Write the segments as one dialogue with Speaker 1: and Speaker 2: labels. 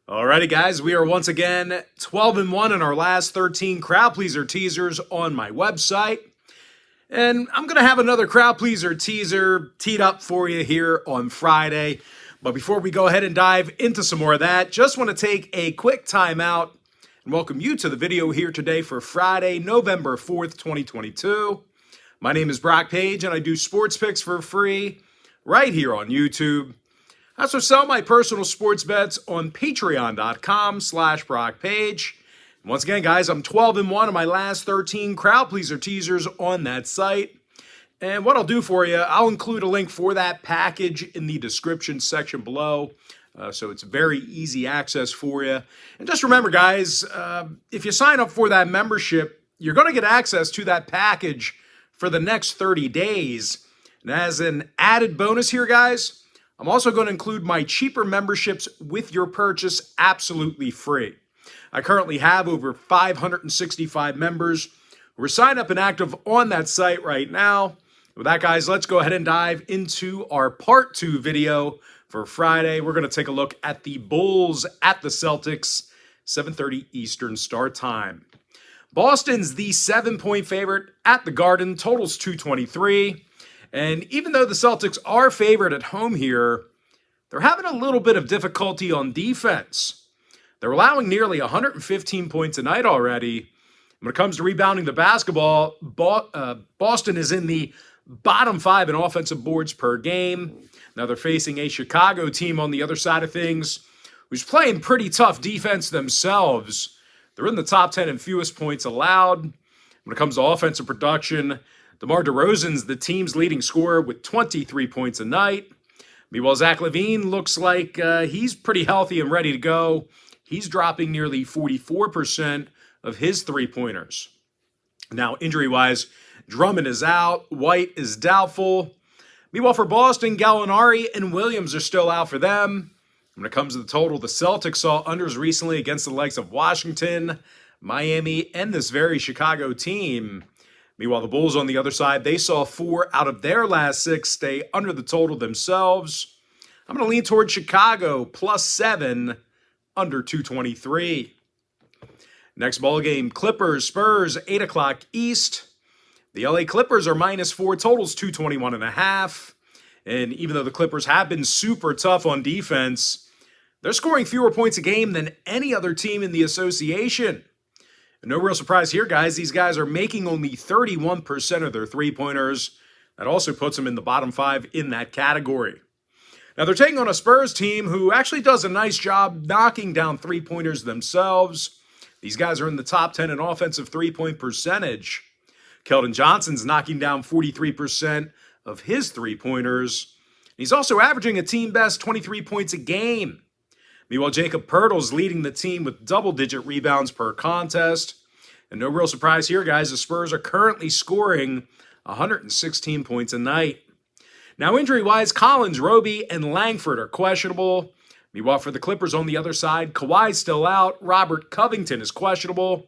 Speaker 1: Alrighty, guys, we are once again 12-1 in our last 13 crowd pleaser teasers on my website. And I'm going to have another crowd pleaser teaser teed up for you here on Friday. But before we go ahead and dive into some more of that, just want to take a quick time out and welcome you to the video here today for Friday, November 4th, 2022. My name is Brock Page, and I do sports picks for free right here on YouTube. I also sell my personal sports bets on patreon.com/BrockPage. Once again, guys, I'm 12-1 in my last 13 crowd pleaser teasers on that site. And what I'll do for you, I'll include a link for that package in the description section below. So it's very easy access for you. And just remember, guys, if you sign up for that membership, you're going to get access to that package for the next 30 days. And as an added bonus here, guys, I'm also going to include my cheaper memberships with your purchase absolutely free. I currently have over 565 members who are signed up and active on that site right now. With that, guys, let's go ahead and dive into our part 2 video for Friday. We're going to take a look at the Bulls at the Celtics, 7:30 Eastern start time. Boston's the 7-point favorite at the Garden, totals 223. And even though the Celtics are favored at home here, they're having a little bit of difficulty on defense. They're allowing nearly 115 points a night already. When it comes to rebounding the basketball, Boston is in the bottom 5 in offensive boards per game. Now they're facing a Chicago team on the other side of things, who's playing pretty tough defense themselves. They're in the top 10 in fewest points allowed. When it comes to offensive production, DeMar DeRozan's the team's leading scorer with 23 points a night. Meanwhile, Zach LaVine looks like he's pretty healthy and ready to go. He's dropping nearly 44% of his three-pointers. Now, injury-wise, Drummond is out. White is doubtful. Meanwhile, for Boston, Gallinari and Williams are still out for them. When it comes to the total, the Celtics saw unders recently against the likes of Washington, Miami, and this very Chicago team. Meanwhile, the Bulls on the other side, they saw 4 out of their last 6 stay under the total themselves. I'm going to lean toward Chicago, +7, under 223. Next ball game, Clippers, Spurs, 8 o'clock East. The LA Clippers are -4, totals 221.5. And even though the Clippers have been super tough on defense, they're scoring fewer points a game than any other team in the association. And no real surprise here, guys. These guys are making only 31% of their three-pointers. That also puts them in the bottom 5 in that category. Now, they're taking on a Spurs team who actually does a nice job knocking down three-pointers themselves. These guys are in the top 10 in offensive three-point percentage. Keldon Johnson's knocking down 43% of his three-pointers. He's also averaging a team-best 23 points a game. Meanwhile, Jakob Poeltl's leading the team with double-digit rebounds per contest. And no real surprise here, guys, the Spurs are currently scoring 116 points a night. Now, injury-wise, Collins, Roby, and Langford are questionable. Meanwhile, for the Clippers on the other side, Kawhi's still out. Robert Covington is questionable.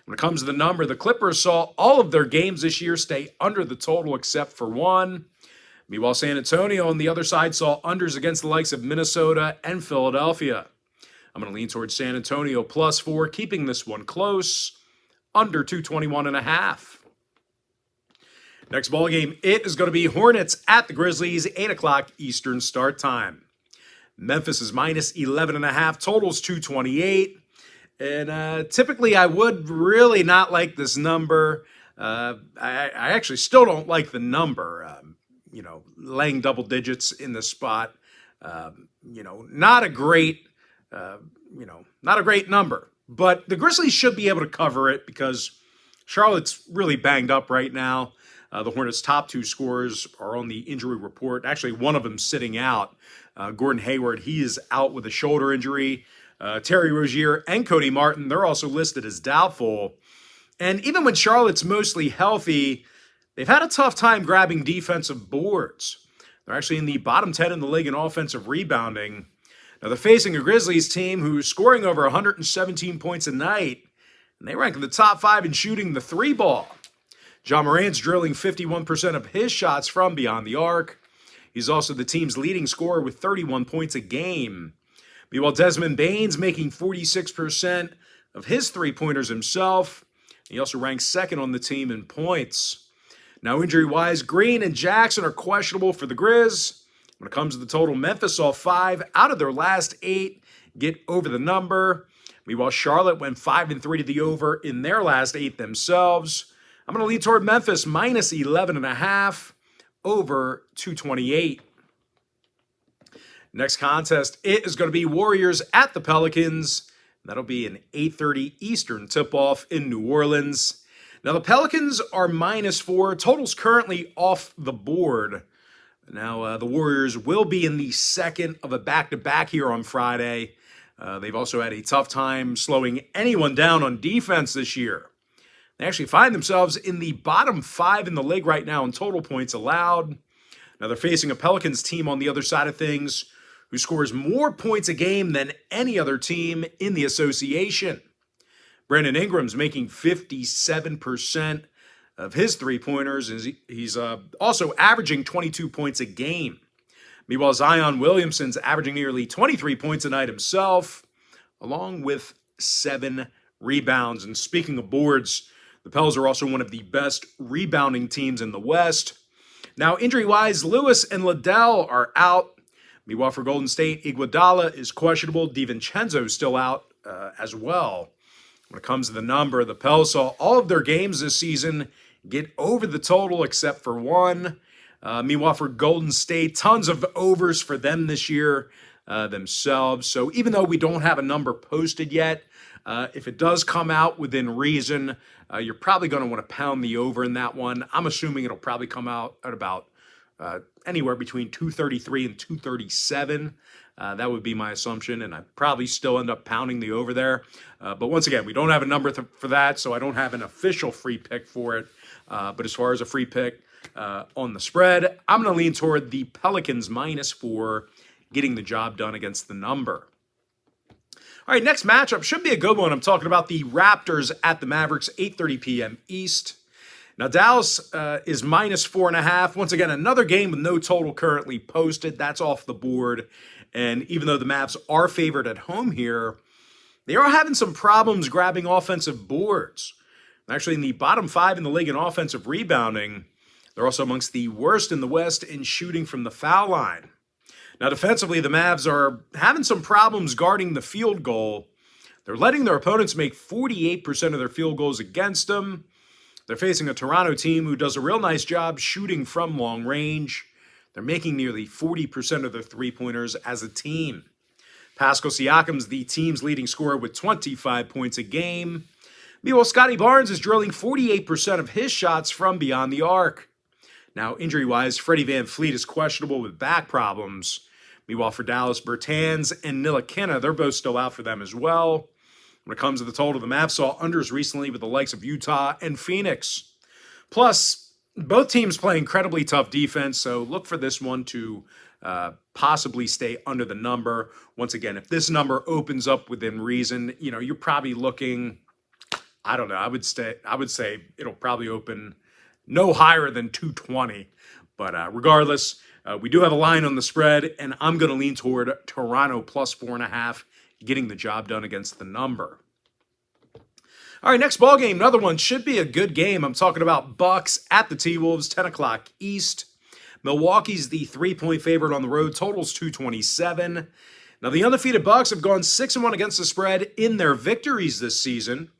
Speaker 1: When it comes to the number, the Clippers saw all of their games this year stay under the total except for one. Meanwhile, San Antonio on the other side saw unders against the likes of Minnesota and Philadelphia. I'm going to lean towards San Antonio +4, keeping this one close, under 221.5. Next ball game, it is going to be Hornets at the Grizzlies, 8 o'clock Eastern start time. Memphis is -11.5, totals 228. And typically, I would really not like this number. I actually still don't like the number. Laying double digits in this spot, not a great number. But the Grizzlies should be able to cover it because Charlotte's really banged up right now. The Hornets' top 2 scorers are on the injury report. Actually, one of them sitting out. Gordon Hayward, he is out with a shoulder injury. Terry Rozier and Cody Martin, they're also listed as doubtful. And even when Charlotte's mostly healthy, they've had a tough time grabbing defensive boards. They're actually in the bottom 10 in the league in offensive rebounding. Now, they're facing a Grizzlies team who's scoring over 117 points a night, and they rank in the top 5 in shooting the 3-ball. Ja Morant's drilling 51% of his shots from beyond the arc. He's also the team's leading scorer with 31 points a game. Meanwhile, Desmond Bane's making 46% of his three-pointers himself. He also ranks second on the team in points. Now, injury-wise, Green and Jackson are questionable for the Grizz. When it comes to the total, Memphis saw 5 out of their last 8 get over the number. Meanwhile, Charlotte went 5-3 to the over in their last 8 themselves. I'm going to lean toward Memphis minus 11.5 over 228. Next contest, it is going to be Warriors at the Pelicans. That'll be an 8:30 Eastern tip-off in New Orleans. Now, the Pelicans are -4. Total's currently off the board. Now, the Warriors will be in the second of a back-to-back here on Friday. They've also had a tough time slowing anyone down on defense this year. They actually find themselves in the bottom 5 in the league right now in total points allowed. Now, they're facing a Pelicans team on the other side of things who scores more points a game than any other team in the association. Brandon Ingram's making 57% of his three-pointers. He's also averaging 22 points a game. Meanwhile, Zion Williamson's averaging nearly 23 points a night himself, along with 7 rebounds. And speaking of boards, the Pels are also one of the best rebounding teams in the West. Now, injury-wise, Lewis and Liddell are out. Meanwhile, for Golden State, Iguodala is questionable. DiVincenzo's still out as well. When it comes to the number, the Pels saw all of their games this season get over the total except for one. Meanwhile, for Golden State, tons of overs for them this year themselves. So even though we don't have a number posted yet, if it does come out within reason, you're probably going to want to pound the over in that one. I'm assuming it'll probably come out at about anywhere between 233 and 237. That would be my assumption, and I'd probably still end up pounding the over there. But once again, we don't have a number for that, so I don't have an official free pick for it. But as far as a free pick on the spread, I'm going to lean toward the Pelicans -4, getting the job done against the number. All right, next matchup should be a good one. I'm talking about the Raptors at the Mavericks, 8:30 p.m. East. Now, Dallas is -4.5. Once again, another game with no total currently posted. That's off the board. And even though the Mavs are favored at home here, they are having some problems grabbing offensive boards. Actually, in the bottom 5 in the league in offensive rebounding, they're also amongst the worst in the West in shooting from the foul line. Now, defensively, the Mavs are having some problems guarding the field goal. They're letting their opponents make 48% of their field goals against them. They're facing a Toronto team who does a real nice job shooting from long range. They're making nearly 40% of their three-pointers as a team. Pascal Siakam's the team's leading scorer with 25 points a game. Meanwhile, Scotty Barnes is drilling 48% of his shots from beyond the arc. Now, injury-wise, Freddie VanVleet is questionable with back problems. Meanwhile, for Dallas, Bertans and Ntilikina, they're both still out for them as well. When it comes to the total, the Mavs saw unders recently with the likes of Utah and Phoenix. Plus, both teams play incredibly tough defense, so look for this one to possibly stay under the number. Once again, if this number opens up within reason, you're probably looking, I don't know, I would say it'll probably open no higher than 220. But regardless, we do have a line on the spread, and I'm going to lean toward Toronto +4.5, getting the job done against the number. All right, next ball game, another one should be a good game. I'm talking about Bucks at the T-Wolves, 10 o'clock East. Milwaukee's the 3-point favorite on the road. Total's 227. Now, the undefeated Bucks have gone 6-1 against the spread in their victories this season.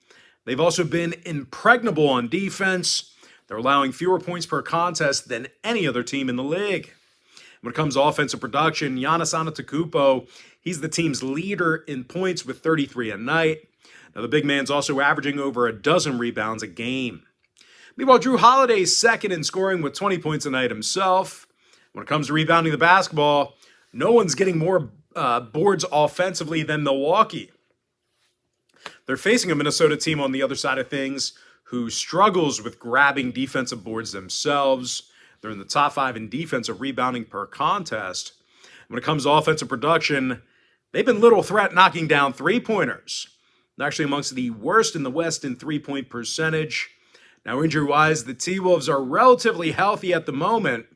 Speaker 1: They've also been impregnable on defense. They're allowing fewer points per contest than any other team in the league. When it comes to offensive production, Giannis Antetokounmpo, he's the team's leader in points with 33 a night. Now, the big man's also averaging over a dozen rebounds a game. Meanwhile, Drew Holiday's second in scoring with 20 points a night himself. When it comes to rebounding the basketball, no one's getting more boards offensively than Milwaukee. They're facing a Minnesota team on the other side of things who struggles with grabbing defensive boards themselves. They're in the top 5 in defensive rebounding per contest. When it comes to offensive production, they've been little threat knocking down three-pointers. They're actually amongst the worst in the West in three-point percentage. Now, injury-wise, the T-Wolves are relatively healthy at the moment.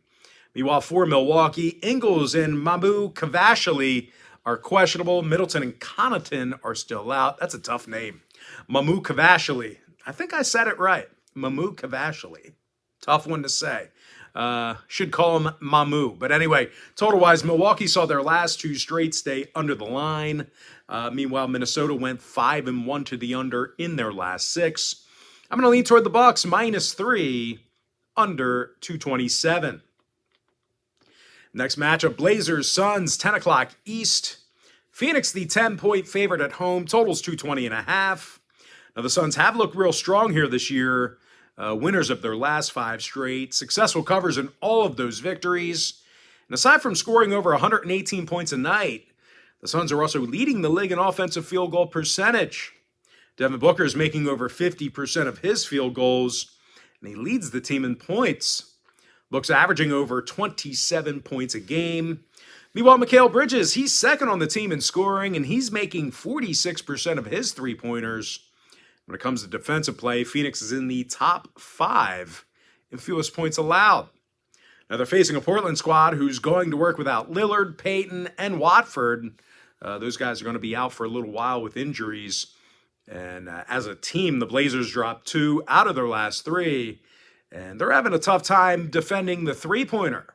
Speaker 1: Meanwhile, for Milwaukee, Ingles and Mamu Kavashili are questionable. Middleton and Connaughton are still out. That's a tough name. Mamu Kavashili. I think I said it right. Mamu Kavashili. Tough one to say. Should call him Mamu. But anyway, total-wise, Milwaukee saw their last 2 straight stay under the line. Meanwhile, Minnesota went 5-1 to the under in their last 6. I'm going to lean toward the Bucks, -3, under 227. Next matchup, Blazers, Suns, 10 o'clock East. Phoenix, the 10-point favorite at home, totals 220.5. Now, the Suns have looked real strong here this year. Winners of their last 5 straight. Successful covers in all of those victories. And aside from scoring over 118 points a night, the Suns are also leading the league in offensive field goal percentage. Devin Booker is making over 50% of his field goals, and he leads the team in points. Book's averaging over 27 points a game. Meanwhile, Mikal Bridges, he's second on the team in scoring, and he's making 46% of his three-pointers. When it comes to defensive play, Phoenix is in the top 5 in fewest points allowed. Now, they're facing a Portland squad who's going to work without Lillard, Payton, and Watford. Those guys are going to be out for a little while with injuries. And as a team, the Blazers dropped 2 out of their last 3. And they're having a tough time defending the three-pointer.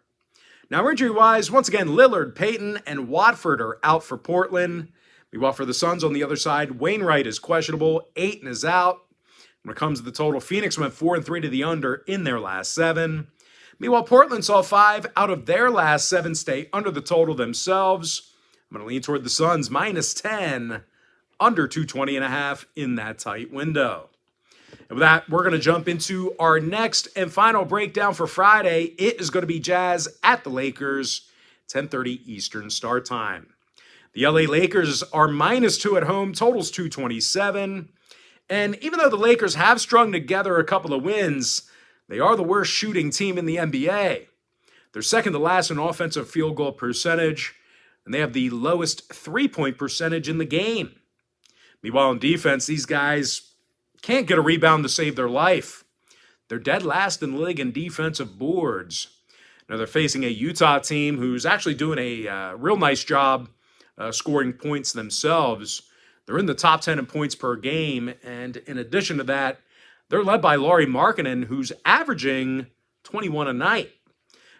Speaker 1: Now, injury-wise, once again, Lillard, Payton, and Watford are out for Portland. Meanwhile, for the Suns on the other side, Wainwright is questionable. Ayton is out. When it comes to the total, Phoenix went 4-3 to the under in their last 7. Meanwhile, Portland saw 5 out of their last 7 stay under the total themselves. I'm going to lean toward the Suns, -10, under 220.5 in that tight window. And with that, we're going to jump into our next and final breakdown for Friday. It is going to be Jazz at the Lakers, 10:30 Eastern start time. The LA Lakers are -2 at home, totals 227. And even though the Lakers have strung together a couple of wins, they are the worst shooting team in the NBA. They're second to last in offensive field goal percentage, and they have the lowest three-point percentage in the game. Meanwhile, in defense, these guys can't get a rebound to save their life. They're dead last in the league in defensive boards. Now, they're facing a Utah team who's actually doing a real nice job scoring points themselves. They're in the top 10 in points per game, and in addition to that, they're led by Lauri Markkanen, who's averaging 21 a night.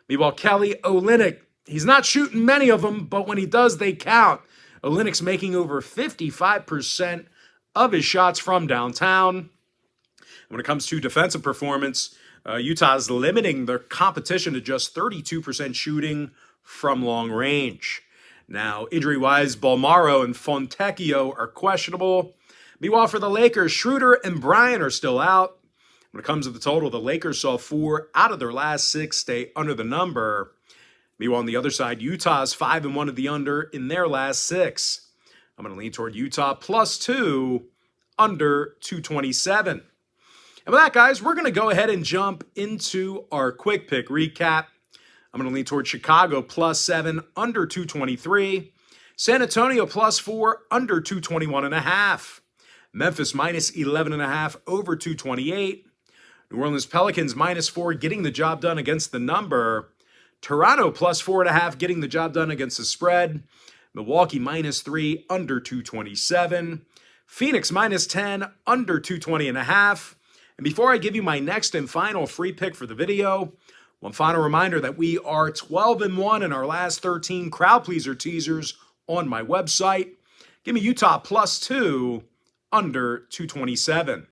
Speaker 1: Meanwhile, Kelly Olynyk, he's not shooting many of them, but when he does, they count. Olynyk's making over 55% of his shots from downtown. When it comes to defensive performance, Utah's limiting their competition to just 32% shooting from long range. Now, injury-wise, Bolmaro and Fontecchio are questionable. Meanwhile, for the Lakers, Schroeder and Bryant are still out. When it comes to the total, the Lakers saw 4 out of their last 6 stay under the number. Meanwhile, on the other side, Utah's 5-1 of the under in their last 6. I'm going to lean toward Utah +2, under 227. And with that, guys, we're going to go ahead and jump into our quick pick recap. I'm going to lean toward Chicago +7, under 223. San Antonio +4, under 221.5. Memphis -11.5, over 228. New Orleans Pelicans -4, getting the job done against the number. Toronto +4.5, getting the job done against the spread. Milwaukee -3, under 227. Phoenix -10, under 220.5. And before I give you my next and final free pick for the video, one final reminder that we are 12-1 in our last 13 crowd pleaser teasers on my website. Give me Utah +2, under 227.